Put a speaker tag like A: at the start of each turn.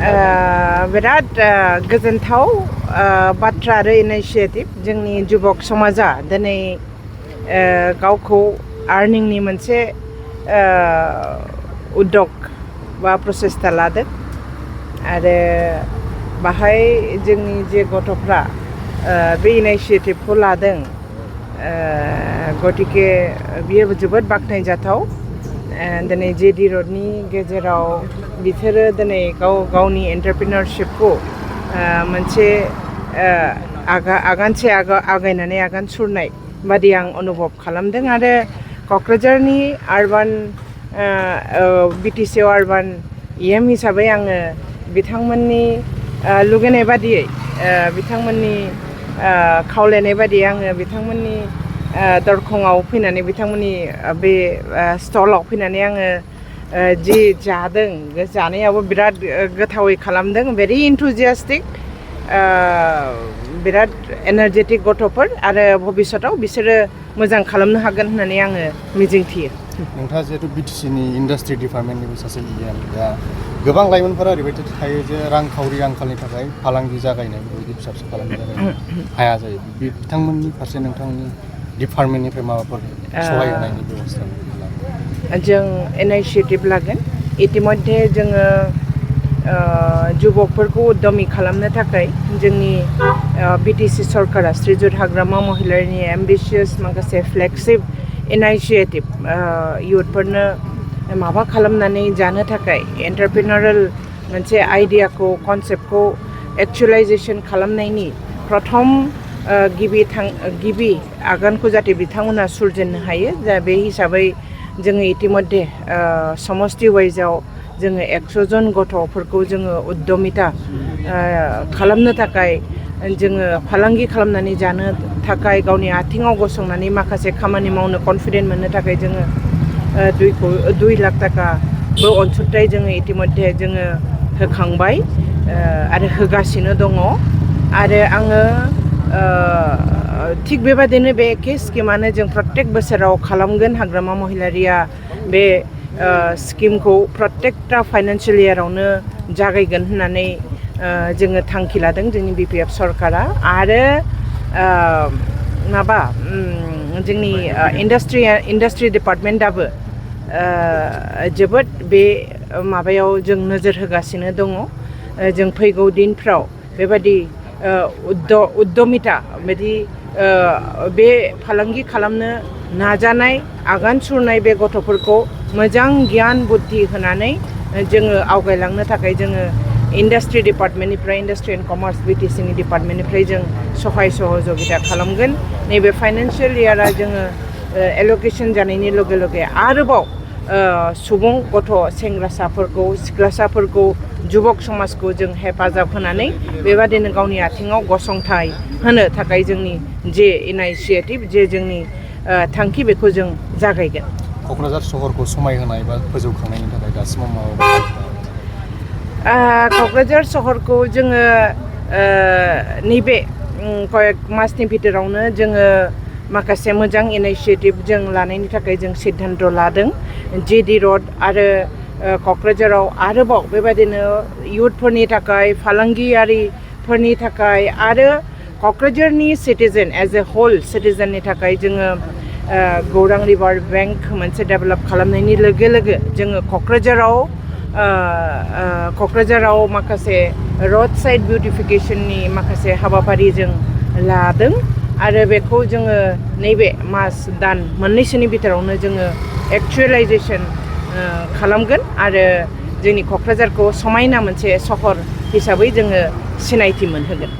A: बिराद गोजोनथाव बाथ्रा आरो इनिशिएटिभ जोंनि जुबक समाजा दिनै गावखौ आर्निंनि मोनसे उद्योग बा प्रसेस्टा लादों आरो बाहाय जोंनि जे गथ'फ्रा बे इनिशिएटिभखौ लादों गतिके बियो जोबोद बाख्नायजाथाव दिनै जेडि रडनि गेजेराव बिसोरो दिनै गावनि एन्टारप्रिनारशिपखौ मोनसे आगानसे आगायनानै आगान सुरनाय बादि आं अनुभब खालामदों आरो क'क्राझारनि आर्बान बिटिसिआव आर्बान EM हिसाबै आङो बिथांमोननि लुगैनाय बादियै बिथांमोननि खावलायनाय बादियै आङो बिथांमोननि दरखङाव फैनानै बिथांमोननि बे स्टलाव फैनानै आङो जि जादों जानायावबो बिराद गोथावै खालामदों भेरि इन्थुजियास्टिक बिराद एनार्जेटिक गथ'फोर आरो भबिष्यताव बिसोरो मोजां खालामनो हागोन होननानै आङो मिजिंथियो।
B: नोंथाङा जिहेतु बिटिसिनि इन्डास्ट्रि डिपार्टमेन्टनिबो सासे EM दा गोबां लाइमोनफोरा ओरैबायदि थायो जे रांखावरि आंखालनि थाखाय फालांगि जागायनाय बेबायदि फिसा फिसा फालांगि जागायनो हाया जायो बिथांमोननि फारसे नोंथांनि डिपार्टमेन्टनिफ्राय माबाफोर सहाय होनायनि बेबस्था
A: जों इनिशिएटिभ लागोन इतिमध्ये जोङो जुबकफोरखौ उद्यमी खालामनो थाखाय जोंनि बिटिसि सरकारा श्रीजुत हाग्रामा महिलारिनि एम्बिशियास माखासे फ्लेगशिप इनिशिएटिभ इयुथफोरनो माबा खालामनानै जानो थाखाय एन्टारप्रिनारेल मोनसे आइडियाखौ कनसेप्टखौ एक्चुवेलाइजेसन खालामनायनि प्रथम गिबि आगानखौ जाहाथे बिथांमोना सुरजेननो हायो दा बे हिसाबै जोङो इतिमध्ये समष्टि वाइजआव जोङो 100 जन गथ'फोरखौ जोङो उद्यमिता खालामनो थाखाय जोङो फालांगि खालामनानै जानो थाखाय गावनि आथिङाव गसंनानै माखासे खामानि मावनो कनफिडेन्ट मोननो थाखाय जोङो 2 लाख थाखाबो अनसुंथाइ जोङो इतिमध्ये जोङो होखांबाय आरो होगासिनो दङ आरो आङो थिग बेबादिनो बे एखे स्किमानो जों प्रत्येक बोसोराव खालामगोन हाग्रामा महिलारिया बे स्किमखौ प्रत्येकटा फाइनान्सियेल इयारावनो जागायगोन होननानै जोङो थांखि लादों जोंनि BPF सरकारा आरो जोंनि इन्डास्ट्रि डिपार्टमेन्टआबो जोबोद बे माबायाव जों नोजोर होगासिनो दङ जों फैगौ दिनफ्राव बेबादि उद्यमिता बिदि बे फालांगि खालामनो नाजानाय आगान सुरनाय बे गथ'फोरखौ मोजां गियान बुद्धि होनानै जोङो आवगायलांनो थाखाय जोङो इन्डास्ट्रि डिपार्टमेन्टनिफ्राय इन्डास्ट्रि एन्ड कमार्स बिटिसिनि डिपार्टमेन्टनिफ्राय जों सहाय सहযোगिता खालामगोन नैबे फाइनान्सियेल इयारा जोङो एल'केसन जानायनि लगे लगे आरोबाव सुबुं गथ' सेंग्रासाफोरखौ सिख्लासाफोरखौ जुबक समाजखौ जों हेफाजाब होनानै बेबादिनो गावनि आथिङाव गसंथाय होनो थाखाय जोंनि जे इनिशिएटिभ जे जोंनि थांखि बेखौ जों जागायगोन।
B: क'क्राझार सहरखौ समायहोनाय बा फोजौखांनायनि थाखाय दासिमाव माबा
A: क'क्राझार सहरखौ जोङो नैबे कयेक मासनि भितरावनो जोङो माखासे मोजां इनिशिएटिभ जों लानायनि थाखाय जों सिद्धान्त लादों जेडि रड आरो क'क्राझाराव आरोबाव बेबादिनो इयुथफोरनि थाखाय फालांगियारिफोरनि थाखाय आरो क'क्राझारनि सिटिजेन एज ए होल सिटिजेननि थाखाय जोङो गौरां रिभार बेंक मोनसे डेभेलप खालामनायनि लोगो लोगो जोङो क'क्राझाराव माखासे रड साइड बिउटिफिकेशननि माखासे हाबाफारि जों लादों आरो बेखौ जोङो नैबे मास दान मोननैसोनि भितरावनो जोङो एक्चुवेलाइजेसन खालामगोन आरो जोंनि क'क्राझारखौ समायना मोनसे सहर हिसाबै जोङो सिनायथि मोनहोगोन।